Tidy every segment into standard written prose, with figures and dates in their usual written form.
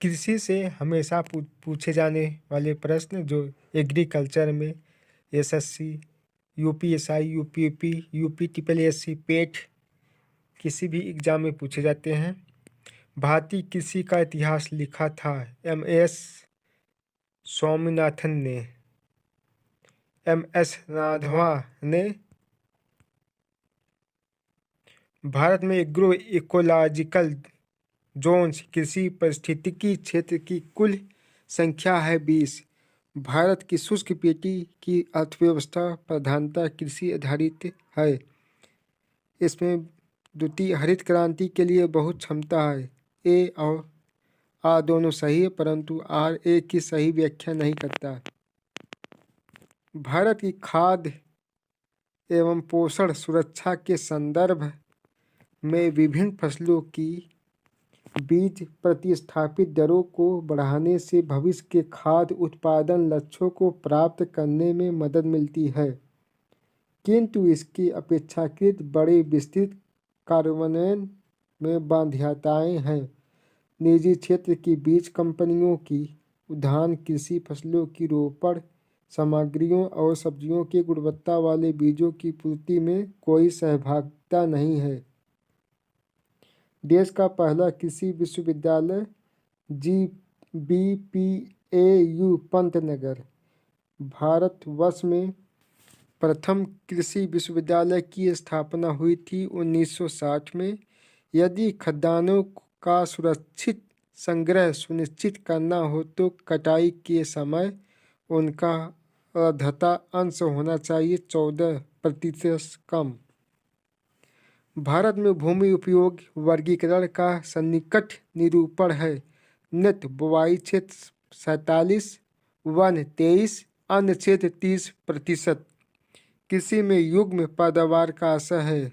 कृषि से हमेशा पूछे जाने वाले प्रश्न जो एग्रीकल्चर में SSC, UPSI, UPP, UP triple SC, PET किसी भी एग्जाम में पूछे जाते हैं। भारतीय कृषि का इतिहास लिखा था एम.एस. स्वामीनाथन ने। एम.एस. राघवा ने। भारत में एग्रो इकोलॉजिकल जोन्स कृषि पारिस्थितिकी क्षेत्र की कुल संख्या है 20। भारत की शुष्क पेटी की अर्थव्यवस्था प्रधानतः कृषि आधारित है। इसमें द्वितीय हरित क्रांति के लिए बहुत क्षमता है। ए और आ दोनों सही है, परंतु आर ए की सही व्याख्या नहीं करता। भारत की खाद्य एवं पोषण सुरक्षा के संदर्भ में विभिन्न फसलों की बीज प्रतिस्थापित दरों को बढ़ाने से भविष्य के खाद्य उत्पादन लक्ष्यों को प्राप्त करने में मदद मिलती है, किंतु इसकी अपेक्षाकृत बड़े विस्तृत कार्यान्वयन में बाध्यताएं हैं। निजी क्षेत्र की बीज कंपनियों की उद्यान कृषि फसलों की रोपण सामग्रियों और सब्जियों की गुणवत्ता वाले बीजों की पूर्ति में कोई सहभागिता नहीं है। देश का पहला कृषि विश्वविद्यालय GBPAU पंतनगर भारतवर्ष में प्रथम कृषि विश्वविद्यालय की स्थापना हुई थी 1960 में। यदि खाद्यान्नों का सुरक्षित संग्रह सुनिश्चित करना हो तो कटाई के समय उनका अर्धता अंश होना चाहिए, 14% कम। भारत में भूमि उपयोग वर्गीकरण का सन्निकट निरूपण है। नित्य बुवाई क्षेत्र 47, वन 23, अन्य क्षेत्र 30%। कृषि में युग्म पैदावार का आशय है।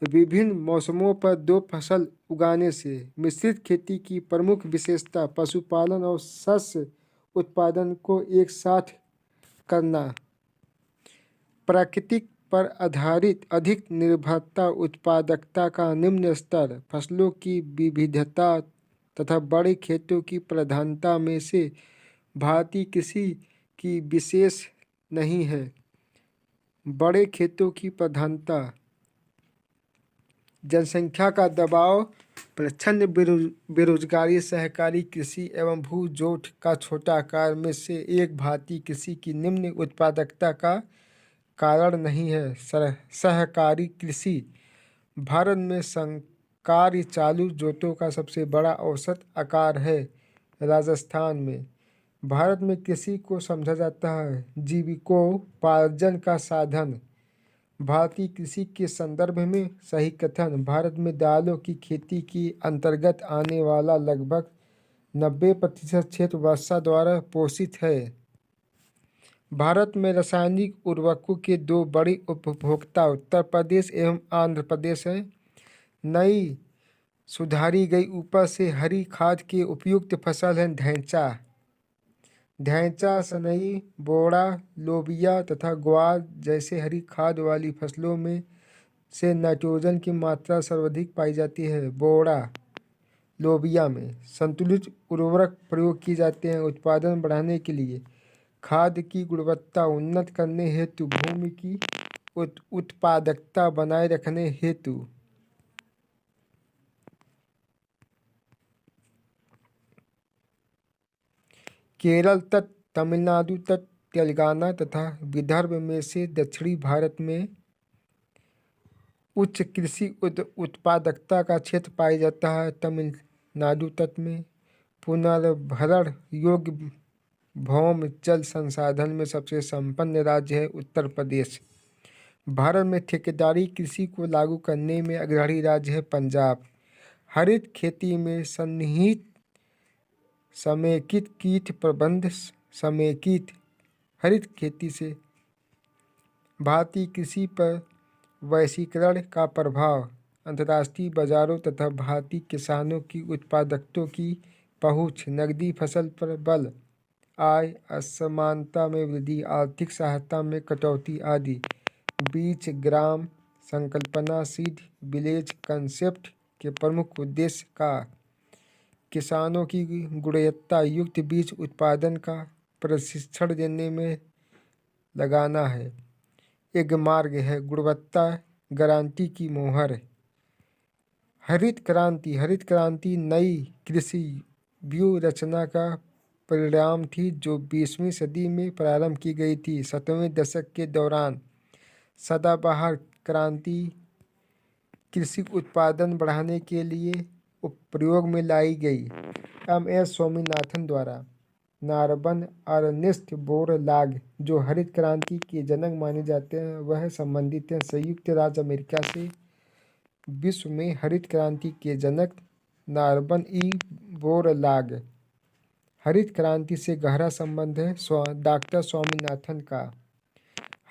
विभिन्न मौसमों पर 2 फसल उगाने से मिश्रित खेती की प्रमुख विशेषता पशुपालन और शस्य उत्पादन को एक साथ करना। प्राकृतिक पर आधारित अधिक निर्भरता, उत्पादकता का निम्न स्तर, फसलों की विविधता तथा बड़े खेतों की प्रधानता में से भारतीय कृषि की विशेष नहीं है। बड़े खेतों की प्रधानता, जनसंख्या का दबाव, प्रचंड बेरोजगारी, सहकारी कृषि एवं भू जोत का छोटा आकार में से एक भारतीय कृषि की निम्न उत्पादकता का कारण नहीं है। सहकारी कृषि भारत में संकर चालू जोतों का सबसे बड़ा औसत आकार है। राजस्थान में भारत में कृषि को समझा जाता है जीविकोपार्जन का साधन। भारतीय कृषि के संदर्भ में सही कथन, भारत में दालों की खेती की अंतर्गत आने वाला लगभग 90% क्षेत्र वर्षा द्वारा पोषित है। भारत में रासायनिक उर्वरकों के 2 बड़े उपभोक्ता उत्तर प्रदेश एवं आंध्र प्रदेश हैं। नई सुधारी गई ऊपर से हरी खाद के उपयुक्त फसल हैं धैंचा, सनई, बोड़ा, लोबिया तथा ग्वार जैसे हरी खाद वाली फसलों में से नाइट्रोजन की मात्रा सर्वाधिक पाई जाती है। बोड़ा, लोबिया में संतुलित उर्वरक प्रयोग किए जाते हैं। उत्पादन बढ़ाने के लिए, खाद की गुणवत्ता उन्नत करने हेतु, भूमि की उत्पादकता बनाए रखने हेतु। केरल तट, तमिलनाडु तट, तेलंगाना तथा विदर्भ में से दक्षिणी भारत में उच्च कृषि उत्पादकता का क्षेत्र पाया जाता है। तमिलनाडु तट में पुनर्भरण योग्य भौम जल संसाधन में सबसे संपन्न राज्य है उत्तर प्रदेश। भारत में ठेकेदारी कृषि को लागू करने में अग्रणी राज्य है पंजाब। हरित खेती में सन्निहित समेकित कीट प्रबंध, समेकित हरित खेती से भारतीय कृषि पर वैश्वीकरण का प्रभाव, अंतर्राष्ट्रीय बाजारों तथा भारतीय किसानों की उत्पादकता की पहुँच, नकदी फसल पर बल, आय असमानता में वृद्धि, आर्थिक सहायता में कटौती आदि बीच ग्राम संकल्पना सीड विलेज कंसेप्ट के प्रमुख उद्देश्य का किसानों की गुणवत्ता युक्त बीज उत्पादन का प्रशिक्षण देने में लगाना है। एक मार्ग है गुणवत्ता गारंटी की मोहर। हरित क्रांति नई कृषि व्यूह रचना का परिणाम थी जो 20वीं सदी में प्रारंभ की गई थी। 70वें दशक के दौरान सदाबहार क्रांति कृषि उत्पादन बढ़ाने के लिए प्रयोग में लाई गई। एम.एस. स्वामीनाथन द्वारा नार्बन अर्नेस्ट बोरलाग जो हरित क्रांति के जनक माने जाते हैं वह संबंधित हैं। संयुक्त राज्य अमेरिका से विश्व में हरित क्रांति के जनक नार्बन ई बोरलाग। हरित क्रांति से गहरा संबंध है डॉक्टर स्वामीनाथन का।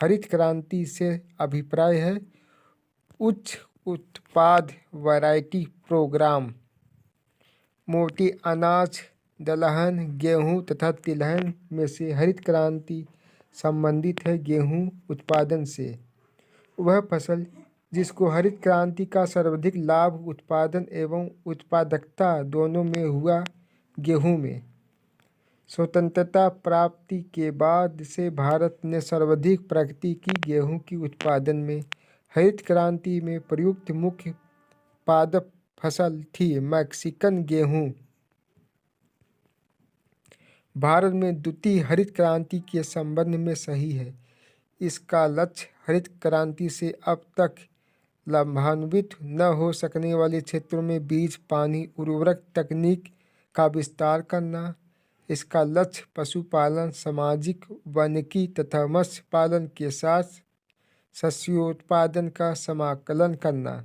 हरित क्रांति से अभिप्राय है उच्च उत्पाद वैरायटी प्रोग्राम। मोटे अनाज दलहन गेहूं तथा तिलहन में से हरित क्रांति संबंधित है गेहूं उत्पादन से। वह फसल जिसको हरित क्रांति का सर्वाधिक लाभ उत्पादन एवं उत्पादकता दोनों में हुआ गेहूं में। स्वतंत्रता प्राप्ति के बाद से भारत ने सर्वाधिक प्रगति की गेहूं की उत्पादन में। हरित क्रांति में प्रयुक्त मुख्य पादप फसल थी मैक्सिकन गेहूं। भारत में द्वितीय हरित क्रांति के संबंध में सही है। इसका लक्ष्य हरित क्रांति से अब तक लाभान्वित न हो सकने वाले क्षेत्रों में बीज पानी उर्वरक तकनीक का विस्तार करना। इसका लक्ष्य पशुपालन सामाजिक वानिकी तथा मत्स्य पालन के साथ शस्योत्पादन का समाकलन करना।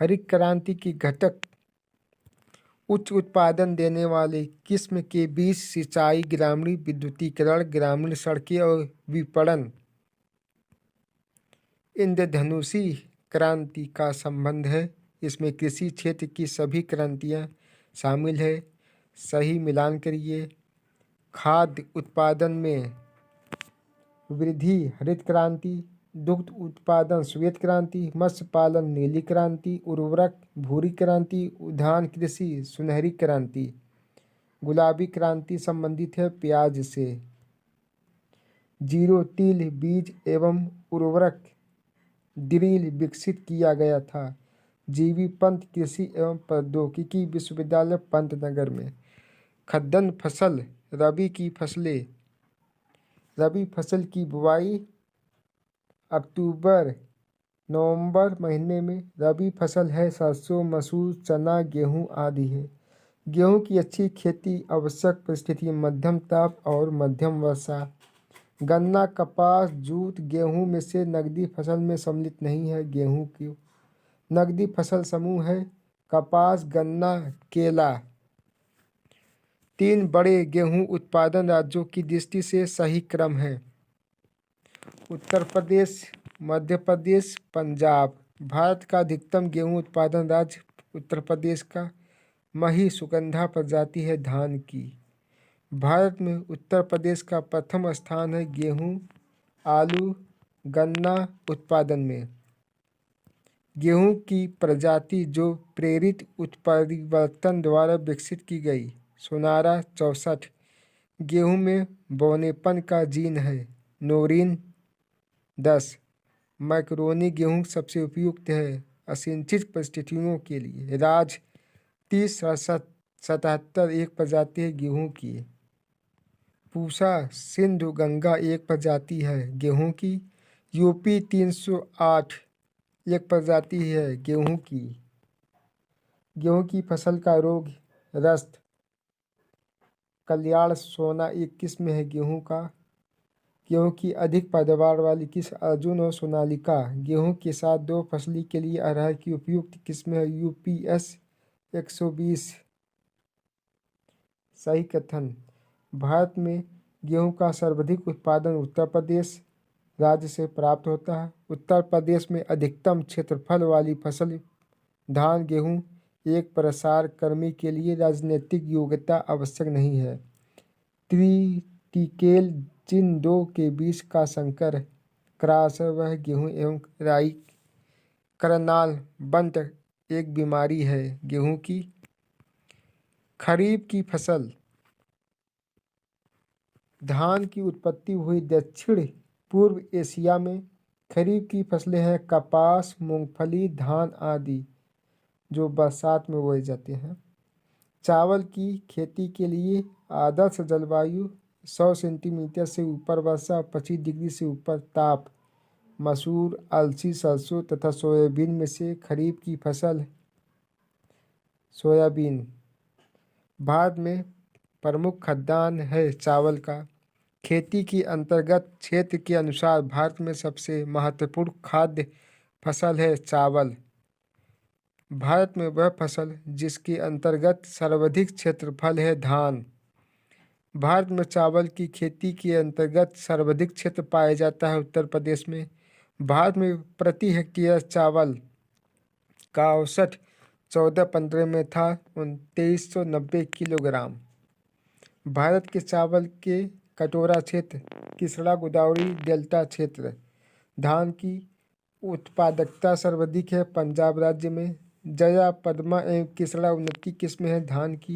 हरित क्रांति की घटक उच्च उत्पादन देने वाले किस्म के बीज सिंचाई ग्रामीण विद्युतीकरण ग्रामीण सड़कें और विपणन। इंद्रधनुषी क्रांति का संबंध है। इसमें कृषि क्षेत्र की सभी क्रांतियाँ शामिल है। सही मिलान करिए। खाद्य उत्पादन में वृद्धि हरित क्रांति, दुग्ध उत्पादन श्वेत क्रांति, मत्स्य पालन नीली क्रांति, उर्वरक भूरी क्रांति, उद्यान कृषि सुनहरी क्रांति। गुलाबी क्रांति संबंधित है प्याज से। जीरो तिल बीज एवं उर्वरक ड्रिल विकसित किया गया था जीवी पंत कृषि एवं प्रौद्योगिकी विश्वविद्यालय पंतनगर में। खद्दन फसल रबी की फसलें। रबी फसल की बुवाई अक्टूबर नवंबर महीने में। रबी फसल है सरसों मसूर चना गेहूं आदि है। गेहूं की अच्छी खेती आवश्यक परिस्थिति मध्यम ताप और मध्यम वर्षा। गन्ना कपास जूट गेहूं में से नकदी फसल में सम्मिलित नहीं है। गेहूं की नकदी फसल समूह है कपास गन्ना केला। 3 बड़े गेहूं उत्पादन राज्यों की दृष्टि से सही क्रम है उत्तर प्रदेश मध्य प्रदेश पंजाब। भारत का अधिकतम गेहूं उत्पादन राज्य उत्तर प्रदेश का मही सुगंधा प्रजाति है धान की। भारत में उत्तर प्रदेश का प्रथम स्थान है गेहूं आलू गन्ना उत्पादन में। गेहूं की प्रजाति जो प्रेरित उत्परिवर्तन द्वारा विकसित की गई सोनारा 64। गेहूं में बौनेपन का जीन है नोरिन 10। मैक्रोनी गेहूं सबसे उपयुक्त है असिंचित परिस्थितियों के लिए। राज 3077 एक प्रजाति है गेहूं की। पूसा सिंधु गंगा एक प्रजाति है गेहूं की। यूपी 308 एक प्रजाति है गेहूं की। गेहूं की फसल का रोग रस्त कल्याण सोना एक किस्म है गेहूं का। गेहूं की अधिक पैदावार वाली किस्म अर्जुन और सोनालिका। गेहूं के साथ 2 फसली के लिए अरहर की उपयुक्त किस्म है यूपीएस 120। सही कथन। भारत में गेहूं का सर्वाधिक उत्पादन उत्तर प्रदेश राज्य से प्राप्त होता है। उत्तर प्रदेश में अधिकतम क्षेत्रफल वाली फसल धान गेहूं। एक प्रसार कर्मी के लिए राजनीतिक योग्यता आवश्यक नहीं है। ट्रिटिकेल जिन 2 के बीच का संकर क्रॉस है वह गेहूं एवं राई। करनाल बंट एक बीमारी है गेहूं की। खरीफ की फसल। धान की उत्पत्ति हुई दक्षिण पूर्व एशिया में। खरीफ की फसलें हैं कपास, मूंगफली, धान आदि, जो बरसात में बोए जाते हैं। चावल की खेती के लिए आदर्श जलवायु 100 सेंटीमीटर से ऊपर वर्षा, 25 डिग्री से ऊपर ताप। मसूर, अलसी, सरसों तथा सोयाबीन में से खरीफ की फसल सोयाबीन। भारत में प्रमुख खाद्यान्न है चावल का। खेती की अंतर्गत क्षेत्र के अनुसार भारत में सबसे महत्वपूर्ण खाद्य फसल है चावल। भारत में वह फसल जिसके अंतर्गत सर्वाधिक क्षेत्रफल है धान। भारत में चावल की खेती के अंतर्गत सर्वाधिक क्षेत्र पाया जाता है उत्तर प्रदेश में। भारत में प्रति हेक्टेयर चावल का औसत 14-15 में था 2390 किलोग्राम। भारत के चावल के कटोरा क्षेत्र, किसड़ा गोदावरी डेल्टा क्षेत्र। धान की उत्पादकता सर्वाधिक है पंजाब राज्य में। जया, पद्मा एवं किसड़ा उन्नति किस्म है धान की।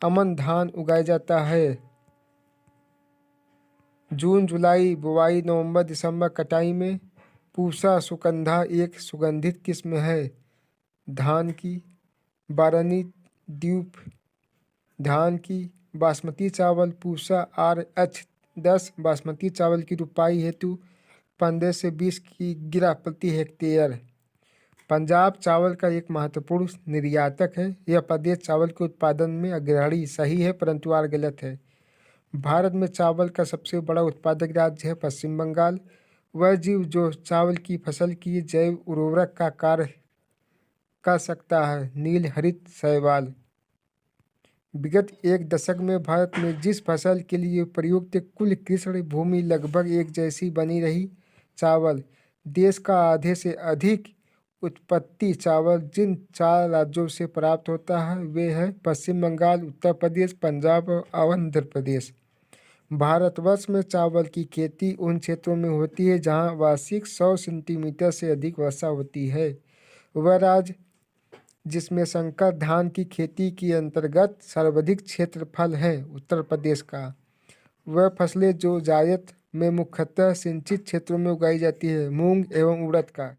अमन धान उगाया जाता है। जून जुलाई बुवाई, नवंबर दिसंबर कटाई में। पूसा सुगंधा एक सुगंधित किस्म है धान की। बारानी द्वीप धान की। बासमती चावल पूसा RH10 बासमती चावल की रुपाई हेतु 15 से 20 की गिरा प्रति हेक्टेयर। पंजाब चावल का एक महत्वपूर्ण निर्यातक है। यह प्रदेश चावल के उत्पादन में अग्रणी सही है, परंतु आर गलत है। भारत में चावल का सबसे बड़ा उत्पादक राज्य है पश्चिम बंगाल। वह जीव जो चावल की फसल की जैव उर्वरक का कार्य कर सकता है नील हरित शैवाल। विगत एक दशक में भारत में जिस फसल के लिए प्रयुक्त कुल कृषि भूमि लगभग एक जैसी बनी रही, चावल। देश का आधे से अधिक उत्पत्ति चावल जिन 4 राज्यों से प्राप्त होता है वे हैं पश्चिम बंगाल, उत्तर प्रदेश, पंजाब और आंध्र प्रदेश। भारतवर्ष में चावल की खेती उन क्षेत्रों में होती है जहां वार्षिक 100 सेंटीमीटर से अधिक वर्षा होती है। वह राज्य जिसमें संकर धान की खेती के अंतर्गत सर्वाधिक क्षेत्रफल है उत्तर प्रदेश का। वह फसलें जो जायद में मुख्यतः सिंचित क्षेत्रों में उगाई जाती है मूंग एवं उड़द का।